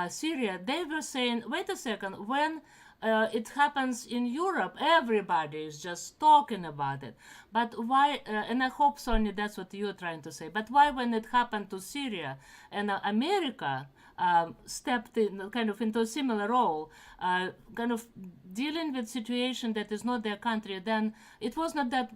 Syria, they were saying, wait a second, when it happens in Europe, everybody is just talking about it. But why, and I hope, Sonia, that's what you're trying to say, but why when it happened to Syria and America stepped in kind of into a similar role, kind of dealing with situation that is not their country, then it was not that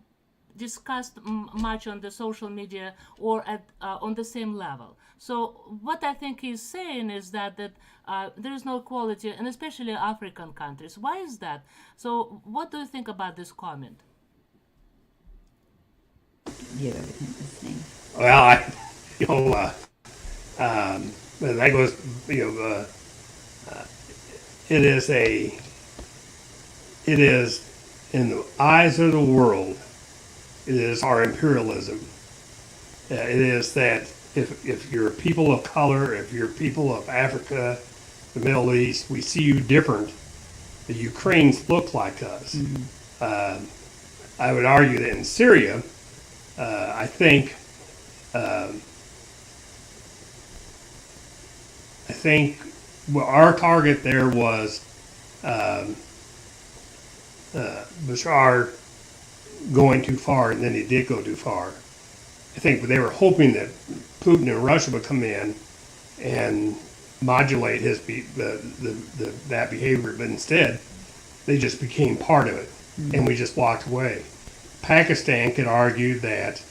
discussed much on the social media or at on the same level. So what I think he's saying is that there is no equality, and especially African countries. Why is that? So what do you think about this comment? Give everything listening. Well, that goes, it is in the eyes of the world. It is our imperialism. It is that if you're a people of color, if you're people of Africa, the Middle East, we see you different. The Ukrainians look like us. I would argue that in Syria, I think well, our target there was Bashar going too far, and then he did go too far. I think they were hoping that Putin and Russia would come in and modulate that behavior, but instead they just became part of it, and we just walked away. Pakistan could argue that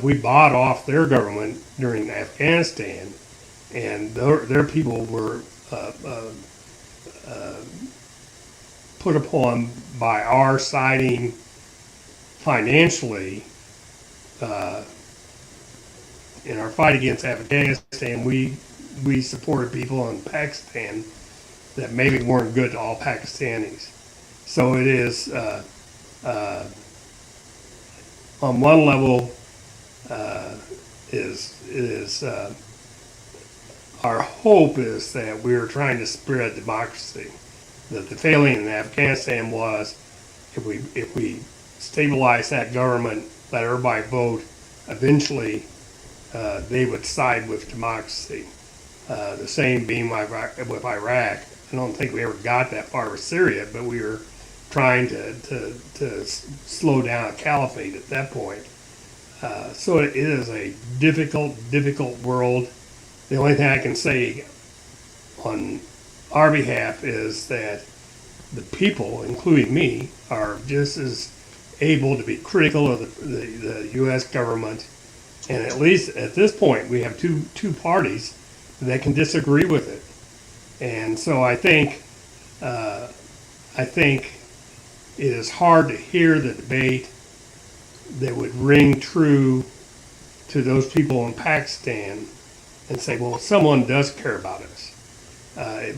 we bought off their government during Afghanistan, and their people were put upon by our siding financially. In our fight against Afghanistan, we supported people in Pakistan that maybe weren't good to all Pakistanis. So it is, on one level, our hope is that we're trying to spread democracy. That the failing in Afghanistan was, if we stabilize that government, let everybody vote, eventually they would side with democracy. The same being with Iraq. I don't think we ever got that far with Syria, but we were trying to slow down a caliphate at that point. So it is a difficult world. The only thing I can say on our behalf is that the people, including me, are just as able to be critical of the U.S. government. And at least at this point, we have two parties that can disagree with it. And so I think it is hard to hear the debate that would ring true to those people in Pakistan and say, well, someone does care about us.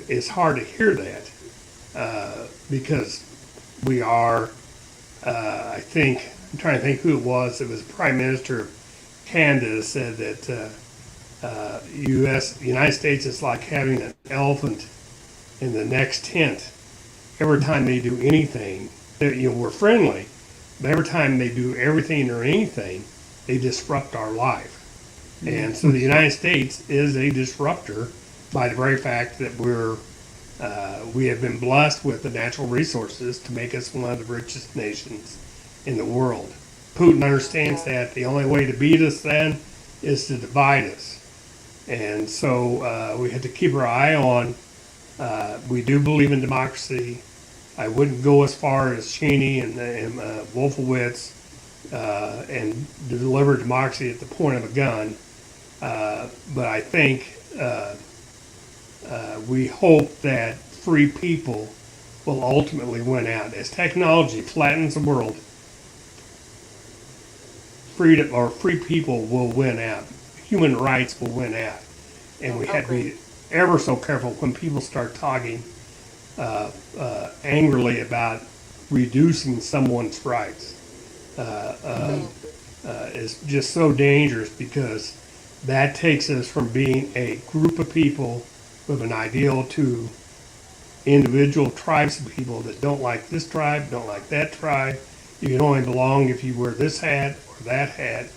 It's hard to hear that because we are, I think, I'm trying to think who it was. It was Prime Minister of Canada said that United States is like having an elephant in the next tent. Every time they do anything, we're friendly, but every time they do everything or anything, they disrupt our life. And so the United States is a disruptor by the very fact that we have been blessed with the natural resources to make us one of the richest nations in the world. Putin understands that the only way to beat us then is to divide us. And so we have to keep our eye on, we do believe in democracy. I wouldn't go as far as Cheney and Wolfowitz and deliver democracy at the point of a gun. But I think we hope that free people will ultimately win out. As technology flattens the world, freedom or free people will win out. Human rights will win out. And we have to be ever so careful when people start talking angrily about reducing someone's rights. It's just so dangerous because that takes us from being a group of people with an ideal to individual tribes of people that don't like this tribe, don't like that tribe. You can only belong if you wear this hat or that hat.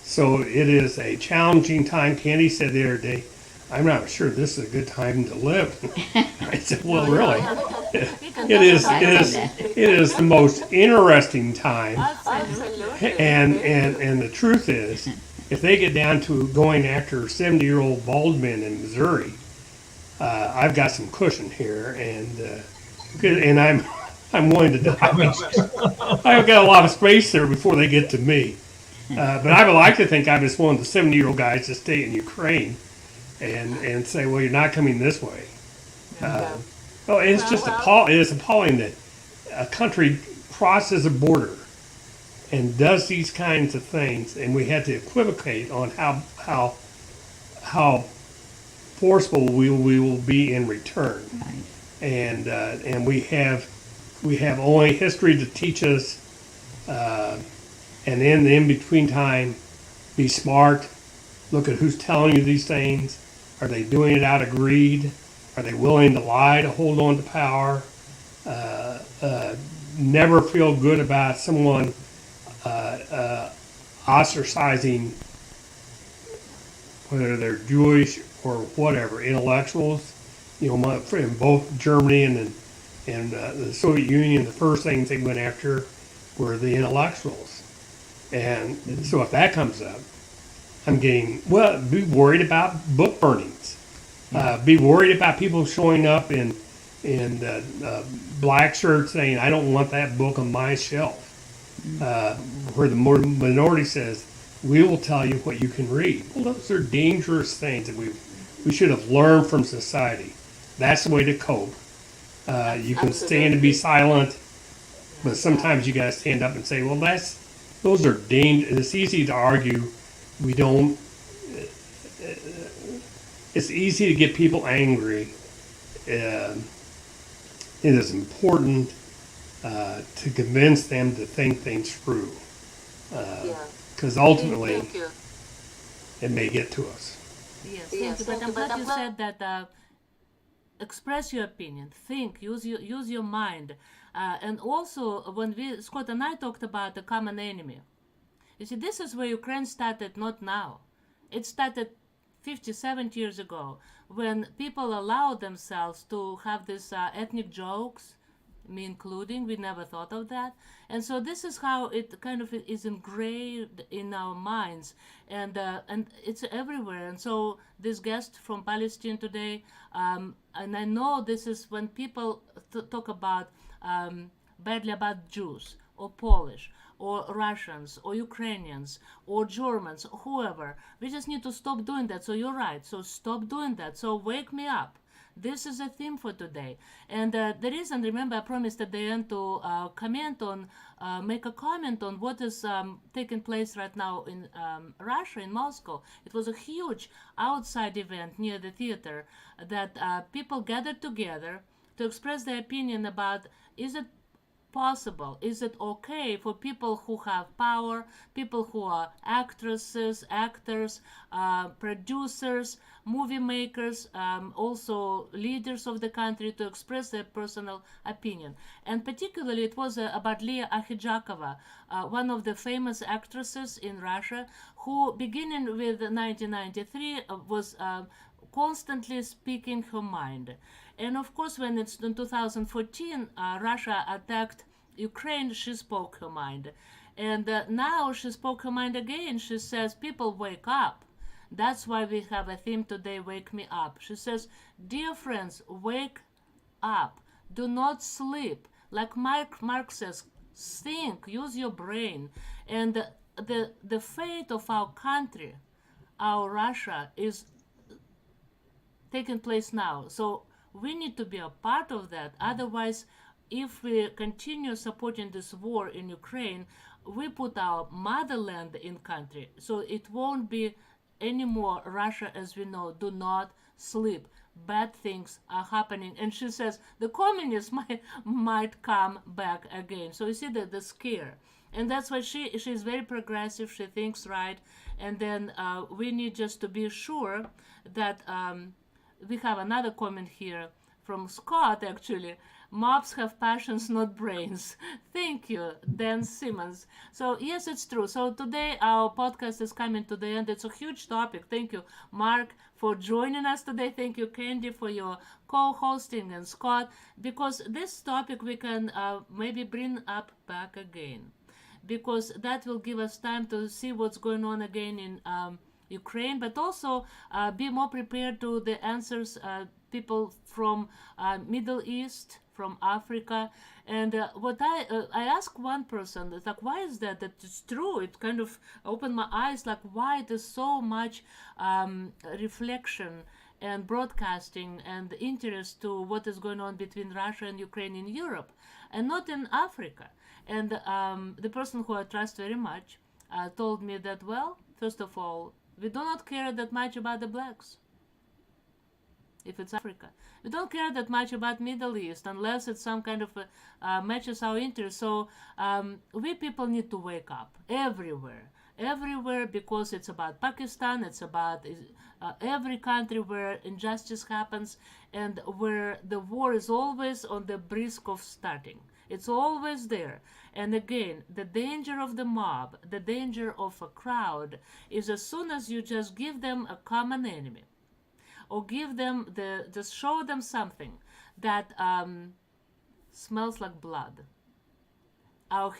So it is a challenging time. Candy said the other day, I'm not sure this is a good time to live. I said, well, really, it is the most interesting time. And the truth is, if they get down to going after 70-year-old bald men in Missouri, I've got some cushion here, and I'm willing to die. I've got a lot of space there before they get to me. But I would like to think I'm just one of the 70-year-old guys that stay in Ukraine and say, well, you're not coming this way. It's just it is appalling that a country crosses a border and does these kinds of things, and we have to equivocate on how forceful we will be in return. Right. And we have only history to teach us, and in the in-between time, be smart, look at who's telling you these things. Are they doing it out of greed? Are they willing to lie to hold on to power? Never feel good about someone ostracizing, whether they're Jewish or whatever, intellectuals. In both Germany and the Soviet Union, the first things they went after were the intellectuals. And so if that comes up, be worried about book burnings. Be worried about people showing up in black shirts saying, I don't want that book on my shelf. Where the minority says, we will tell you what you can read. Well, those are dangerous things that we should have learned from society. That's the way to cope. You can stand and be silent, but sometimes you got to stand up and say, well, those are dangerous. It's easy to argue. It's easy to get people angry. It is important to convince them to think things through. Because ultimately, it may get to us. Yes, thank you. But I'm glad you said that. Express your opinion, think, use your mind, and also when Scott and I talked about the common enemy. You see, this is where Ukraine started, not now. It started 50, 70 years ago when people allowed themselves to have these ethnic jokes, me including. We never thought of that. And so this is how it kind of is engraved in our minds, and it's everywhere. And so this guest from Palestine today, and I know this is when people talk about badly about Jews or Polish or Russians or Ukrainians or Germans, whoever. We just need to stop doing that. So you're right. So stop doing that. So wake me up. This is a theme for today. And the reason, remember, I promised at the end to make a comment on what is taking place right now in Russia, in Moscow. It was a huge outside event near the theater that people gathered together to express their opinion about, is it possible? Is it okay for people who have power, people who are actresses, actors, producers, movie makers, also leaders of the country, to express their personal opinion? And particularly it was about Leah Akhidjakova, one of the famous actresses in Russia, who beginning with 1993 was constantly speaking her mind. And of course, when it's in 2014, Russia attacked Ukraine, she spoke her mind. And now she spoke her mind again. She says, people, wake up. That's why we have a theme today, Wake Me Up. She says, dear friends, wake up. Do not sleep. Like Mark says, think, use your brain. And the fate of our country, our Russia, is taking place now. So we need to be a part of that. Otherwise, if we continue supporting this war in Ukraine, we put our motherland in country. So it won't be anymore Russia as we know. Do not sleep. Bad things are happening. And she says the communists might come back again. So you see the scare. And that's why she's very progressive. She thinks right. And then we need just to be sure that we have another comment here from Scott, actually. Mobs have passions, not brains. Thank you, Dan Simmons. So yes, it's true. So today our podcast is coming to the end. It's a huge topic. Thank you, Mark, for joining us today. Thank you, Candy, for your co-hosting, and Scott, because this topic we can maybe bring up back again, because that will give us time to see what's going on again in Ukraine, but also be more prepared to the answers people from Middle East, from Africa. And what I asked one person, it's like, why is that? That it's true. It kind of opened my eyes, like why there's so much reflection and broadcasting and interest to what is going on between Russia and Ukraine in Europe and not in Africa. And the person who I trust very much told me that, well, first of all, we do not care that much about the blacks. If it's Africa, we don't care that much about Middle East unless it's some kind of matches our interests. So we people need to wake up everywhere, because it's about Pakistan, it's about every country where injustice happens and where the war is always on the brisk of starting. It's always there. And again, the danger of the mob, the danger of a crowd, is as soon as you just give them a common enemy, or give them just show them something that smells like blood. Our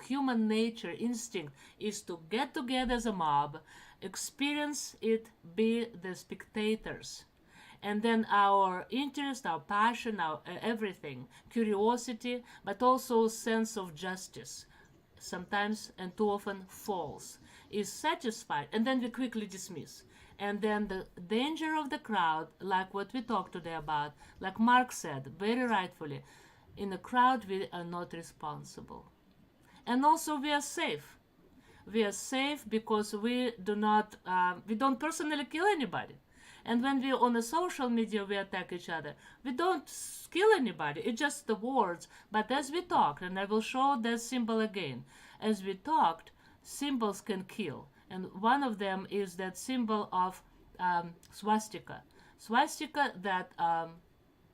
human nature instinct is to get together as a mob, experience it, be the spectators. And then our interest, our passion, our everything, curiosity, but also sense of justice, sometimes and too often false, is satisfied, and then we quickly dismiss. And then the danger of the crowd, like what we talked today about, like Mark said very rightfully, in the crowd we are not responsible. And also we are safe. We are safe because we don't personally kill anybody. And when we on the social media we attack each other, we don't kill anybody. It's just the words. But as we talked, and I will show that symbol again, as we talked, symbols can kill. And one of them is that symbol of swastika. Swastika that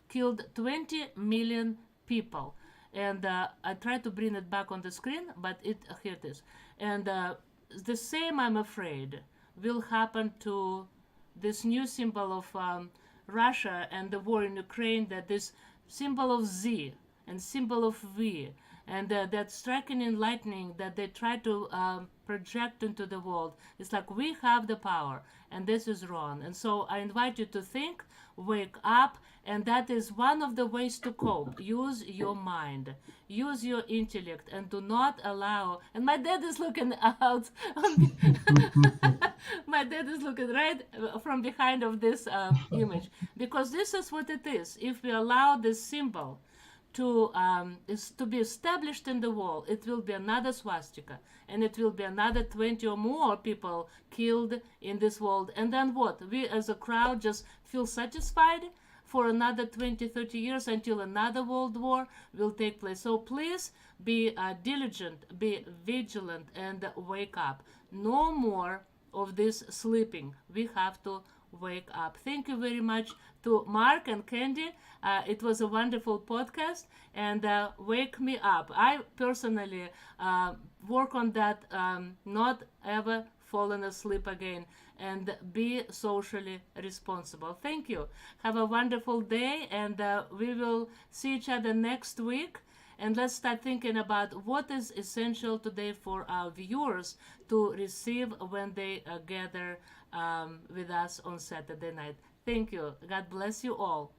killed 20 million people. And I tried to bring it back on the screen, but here it is. And the same, I'm afraid, will happen to this new symbol of Russia and the war in Ukraine, that this symbol of Z and symbol of V, and that striking and lightning that they try to project into the world. It's like we have the power, and this is wrong. And so I invite you to think, wake up, and that is one of the ways to cope. Use your mind, use your intellect, and do not allow. And my dad is looking out. My dad is looking right from behind of this image, because this is what it is. If we allow this symbol to be established in the wall, it will be another swastika, and it will be another 20 or more people killed in this world. And then what? We as a crowd just feel satisfied for another 20, 30 years until another world war will take place. So please be diligent, be vigilant, and wake up. No more of this sleeping. We have to wake up. Thank you very much to Mark and Candy. It was a wonderful podcast, and wake me up. I personally work on that, not ever falling asleep again, and be socially responsible. Thank you. Have a wonderful day, and we will see each other next week. And let's start thinking about what is essential today for our viewers to receive when they gather with us on Saturday night. Thank you. God bless you all.